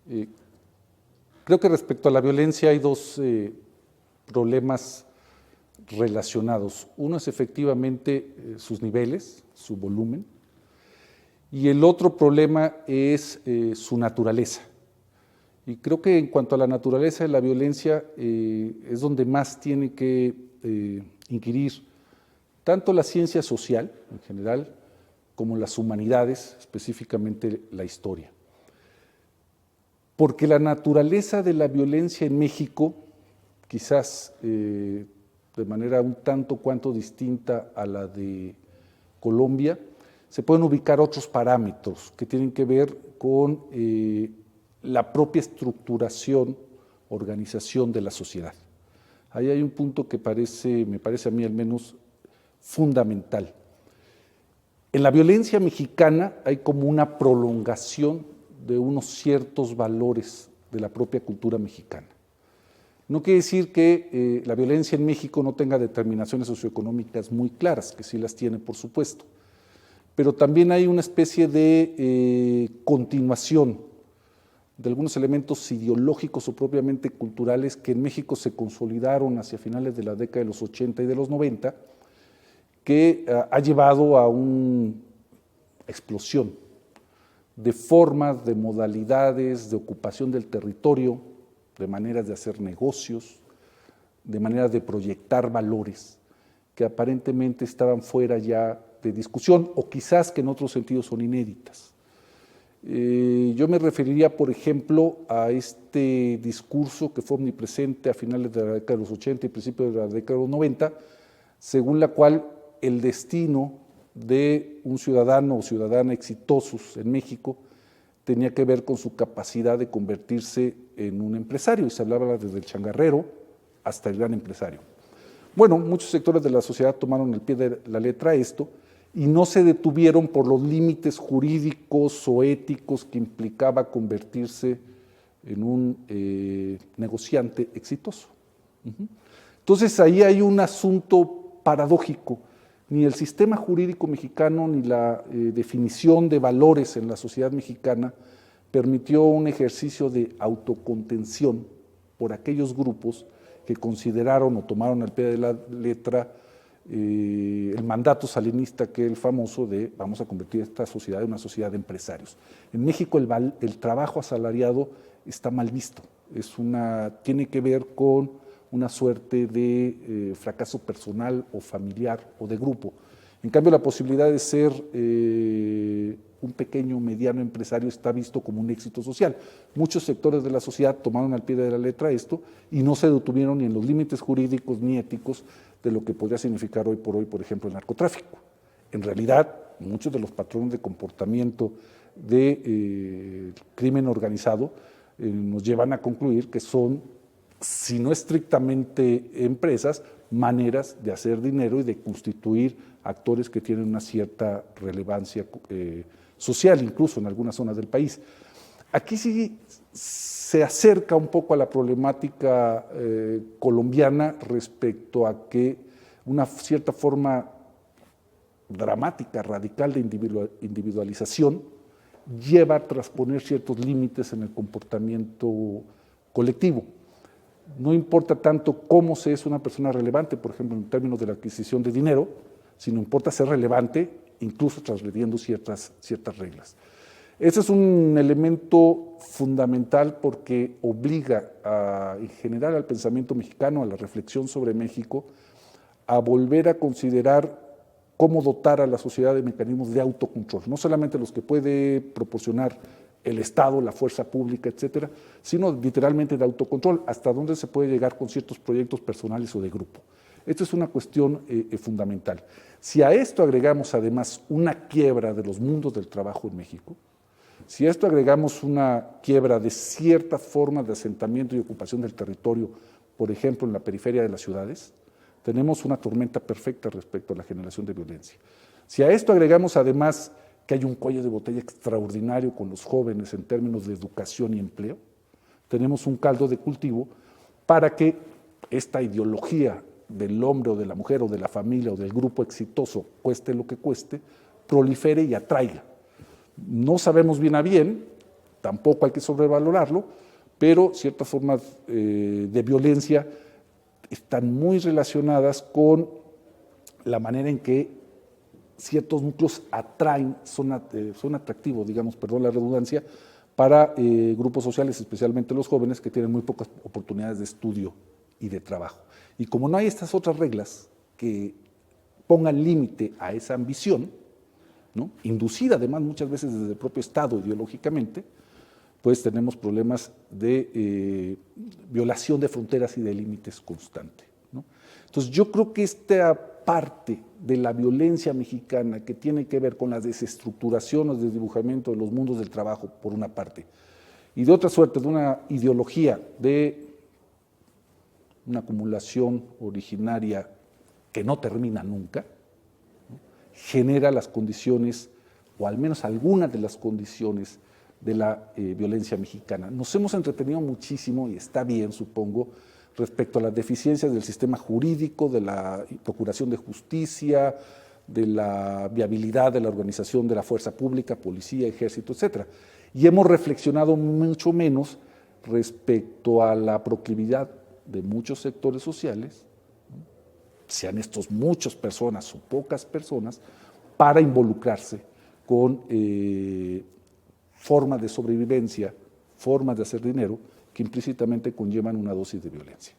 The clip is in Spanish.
Eh, Creo que respecto a la violencia hay dos problemas relacionados. Uno es efectivamente sus niveles, su volumen, y el otro problema es su naturaleza. Y creo que en cuanto a la naturaleza de la violencia es donde más tiene que inquirir tanto la ciencia social en general como las humanidades, específicamente la historia. Porque la naturaleza de la violencia en México, quizás de manera un tanto cuanto distinta a la de Colombia, se pueden ubicar otros parámetros que tienen que ver con la propia estructuración, organización de la sociedad. Ahí hay un punto que me parece a mí al menos fundamental. En la violencia mexicana hay como una prolongación de unos ciertos valores de la propia cultura mexicana. No quiere decir que la violencia en México no tenga determinaciones socioeconómicas muy claras, que sí las tiene, por supuesto, pero también hay una especie de continuación de algunos elementos ideológicos o propiamente culturales que en México se consolidaron hacia finales de la década de los 80 y de los 90, que ha llevado a una explosión de formas, de modalidades, de ocupación del territorio, de maneras de hacer negocios, de maneras de proyectar valores que aparentemente estaban fuera ya de discusión o quizás que en otros sentidos son inéditas. Yo me referiría, por ejemplo, a este discurso que fue omnipresente a finales de la década de los 80 y principios de la década de los 90, según la cual el destino de un ciudadano o ciudadana exitosos en México tenía que ver con su capacidad de convertirse en un empresario, y se hablaba desde el changarrero hasta el gran empresario. Bueno, muchos sectores de la sociedad tomaron al pie de la letra esto y no se detuvieron por los límites jurídicos o éticos que implicaba convertirse en un negociante exitoso. Entonces ahí hay un asunto paradójico. Ni el sistema jurídico mexicano ni la definición de valores en la sociedad mexicana permitió un ejercicio de autocontención por aquellos grupos que consideraron o tomaron al pie de la letra el mandato salinista, que es el famoso de vamos a convertir esta sociedad en una sociedad de empresarios. En México el trabajo asalariado está mal visto, tiene que ver con una suerte de fracaso personal o familiar o de grupo. En cambio, la posibilidad de ser un pequeño o mediano empresario está visto como un éxito social. Muchos sectores de la sociedad tomaron al pie de la letra esto y no se detuvieron ni en los límites jurídicos ni éticos de lo que podría significar hoy, por ejemplo, el narcotráfico. En realidad, muchos de los patrones de comportamiento de crimen organizado nos llevan a concluir que son, si no estrictamente empresas, maneras de hacer dinero y de constituir actores que tienen una cierta relevancia social, incluso en algunas zonas del país. Aquí sí se acerca un poco a la problemática colombiana respecto a que una cierta forma dramática, radical de individualización lleva a transponer ciertos límites en el comportamiento colectivo. No importa tanto cómo se es una persona relevante, por ejemplo, en términos de la adquisición de dinero, sino importa ser relevante, incluso transgrediendo ciertas reglas. Ese es un elemento fundamental porque obliga en general al pensamiento mexicano, a la reflexión sobre México, a volver a considerar cómo dotar a la sociedad de mecanismos de autocontrol, no solamente los que puede proporcionar el Estado, la fuerza pública, etcétera, sino literalmente de autocontrol, hasta dónde se puede llegar con ciertos proyectos personales o de grupo. Esto es una cuestión fundamental. Si a esto agregamos además una quiebra de los mundos del trabajo en México, si a esto agregamos una quiebra de ciertas formas de asentamiento y ocupación del territorio, por ejemplo en la periferia de las ciudades, tenemos una tormenta perfecta respecto a la generación de violencia. Si a esto agregamos además que hay un cuello de botella extraordinario con los jóvenes en términos de educación y empleo, tenemos un caldo de cultivo para que esta ideología del hombre o de la mujer o de la familia o del grupo exitoso, cueste lo que cueste, prolifere y atraiga. No sabemos bien a bien tampoco hay que sobrevalorarlo, pero ciertas formas de violencia están muy relacionadas con la manera en que ciertos núcleos atraen, son atractivos, digamos, perdón la redundancia, para grupos sociales, especialmente los jóvenes, que tienen muy pocas oportunidades de estudio y de trabajo. Y como no hay estas otras reglas que pongan límite a esa ambición, ¿no?, inducida además muchas veces desde el propio Estado ideológicamente, pues tenemos problemas de violación de fronteras y de límites constante, ¿no? Entonces yo creo que esta parte de la violencia mexicana que tiene que ver con la desestructuración o desdibujamiento de los mundos del trabajo, por una parte, y de otra suerte, de una ideología de una acumulación originaria que no termina nunca, ¿no?, genera las condiciones, o al menos algunas de las condiciones, de la violencia mexicana. Nos hemos entretenido muchísimo, y está bien, supongo, respecto a las deficiencias del sistema jurídico, de la procuración de justicia, de la viabilidad de la organización de la fuerza pública, policía, ejército, etc. Y hemos reflexionado mucho menos respecto a la proclividad de muchos sectores sociales, ¿no?, sean estos muchas personas o pocas personas, para involucrarse con formas de sobrevivencia, formas de hacer dinero que implícitamente conllevan una dosis de violencia.